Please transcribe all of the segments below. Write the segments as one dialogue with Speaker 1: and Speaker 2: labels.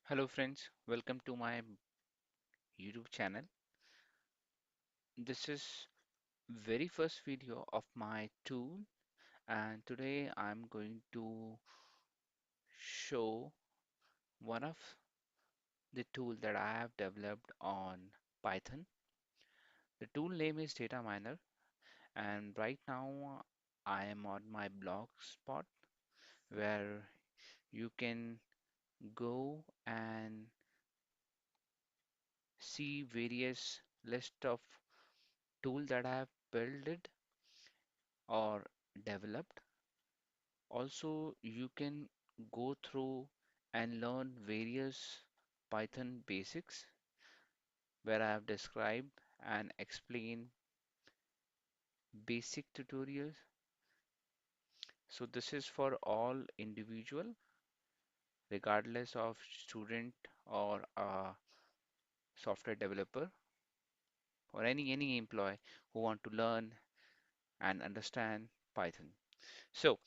Speaker 1: Hello friends, welcome to my YouTube channel. This is very first video of my tool and today I'm going to show one of the tool that I have developed on Python. The tool name is Data Miner and right now I am on my blog spot where you can go and see various list of tool that I have built or developed. Also, you can go through and learn various Python basics where I have described and explained basic tutorials. So this is for all individual, regardless of student or software developer or any employee who want to learn and understand Python. So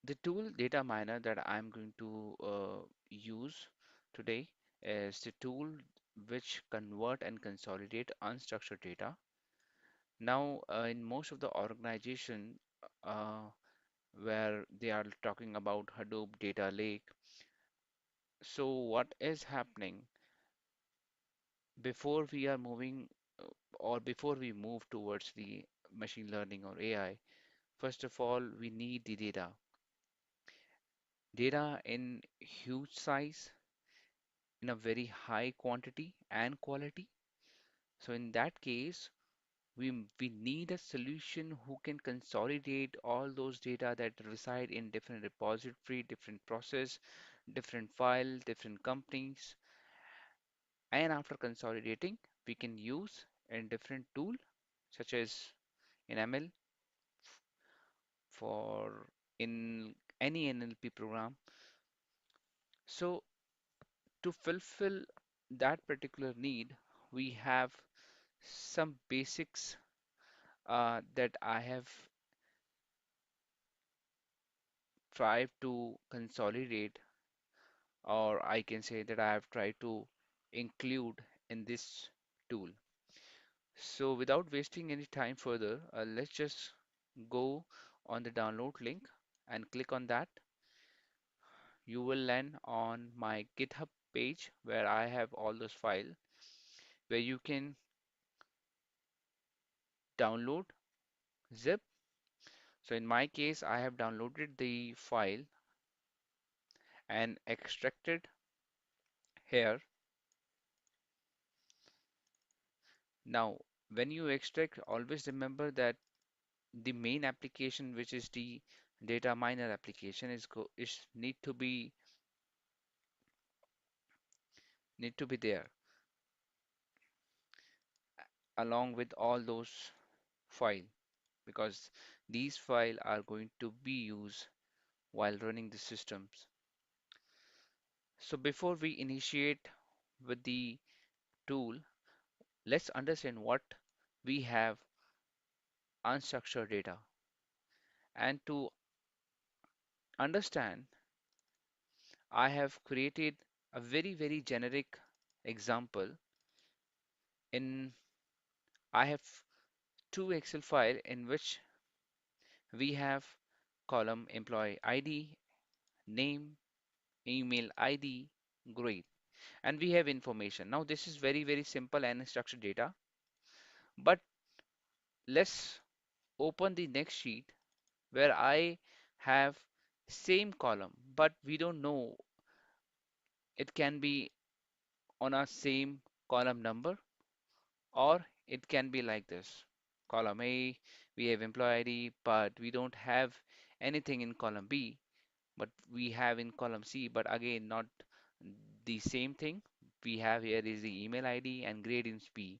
Speaker 1: the tool data miner that I'm going to use today is the tool which convert and consolidate unstructured data. Now, in most of the organization uh, where they are talking about Hadoop data lake, so what is happening before we are moving or before we move towards the machine learning or AI, first of all, we need the data in huge size in a very high quantity and quality. So in that case, we need a solution who can consolidate all those data that reside in different repository, different process, different file, different companies. And after consolidating, we can use a different tool such as in ML for in any NLP program. So to fulfill that particular need, we have some basics that I have tried to consolidate, or I can say that I have tried to include in this tool. So without wasting any time further, let's just go on the download link and click on that. You will land on my GitHub page where I have all those files where you can download zip. So in my case, I have downloaded the file and extracted here. Now, when you extract, always remember that the main application, which is the data miner application, is need to be there along with all those file because these file are going to be used while running the systems. So before we initiate with the tool, let's understand what we have unstructured data. And to understand, I have created a very generic example. In I have two Excel file in which we have column employee ID, name, email ID, grade, and we have information. Now this is very simple and structured data, but let's open the next sheet where I have same column, but we don't know it can be on a same column number or it can be like this. Column A, we have employee ID, but we don't have anything in column B, but we have in column C, but again, not the same thing. We have here is the email ID and grade in B.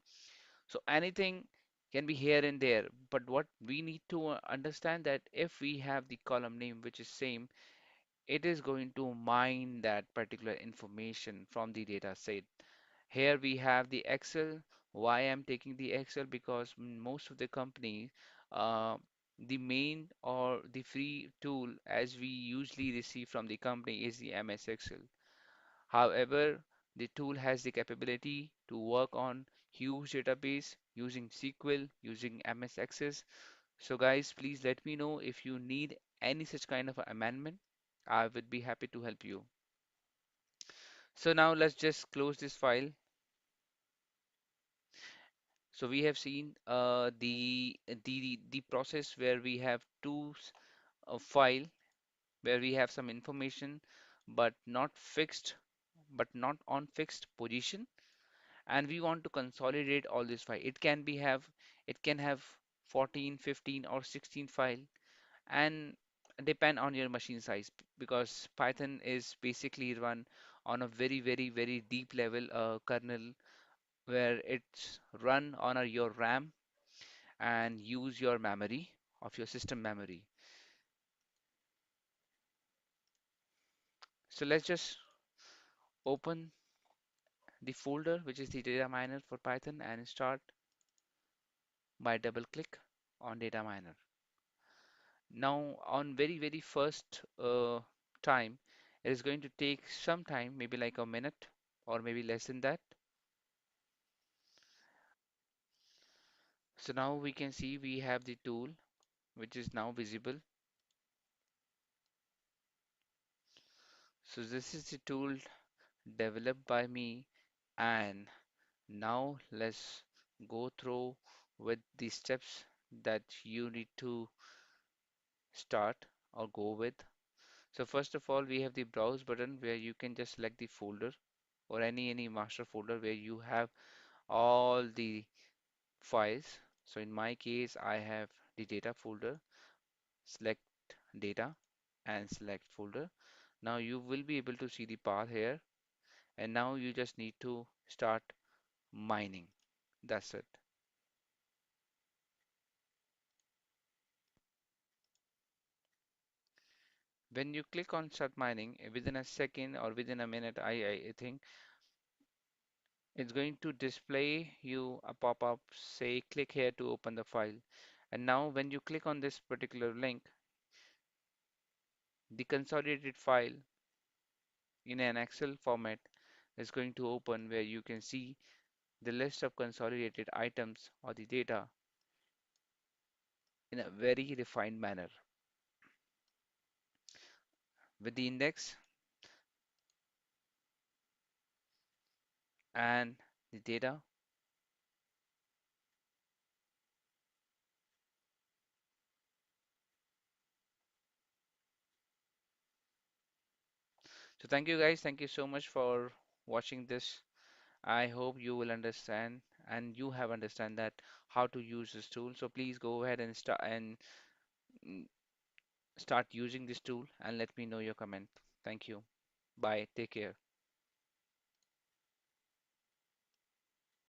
Speaker 1: So anything can be here and there, but what we need to understand that if we have the column name which is same, it is going to mine that particular information from the data set. Here we have the Excel. Why I'm taking the Excel? Because most of the companies, uh, the main or the free tool as we usually receive from the company is the MS Excel. However, the tool has the capability to work on huge database using SQL, using MS Access. So guys, please let me know if you need any such kind of amendment. I would be happy to help you. So now let's just close this file. So we have seen the process where we have two file where we have some information but not fixed, but not on fixed position, and we want to consolidate all this file. It can have 14, 15 or 16 file, and depend on your machine size, because Python is basically run on a very deep level kernel, where it's run on your RAM and use your memory of your system memory. So let's just open the folder which is the data miner for Python and start by double click on data miner. Now on very first time, it is going to take some time, maybe like a minute or maybe less than that. So now we can see we have the tool which is now visible. So this is the tool developed by me, and now let's go through with the steps that you need to start or go with. So first of all, we have the browse button where you can just select the folder or any master folder where you have all the files. So in my case, I have the data folder. Select data and select folder. Now you will be able to see the path here, and now you just need to start mining. That's it. When you click on start mining, within a second or within a minute, I think it's going to display you a pop-up say click here to open the file. And now when you click on this particular link, the consolidated file in an Excel format is going to open, where you can see the list of consolidated items or the data in a very refined manner with the index and the data. So thank you guys. Thank you so much for watching this. I hope you will understand and you have understand that how to use this tool. So please go ahead and mm, start using this tool and let me know your comment. Thank you. Bye. Take care.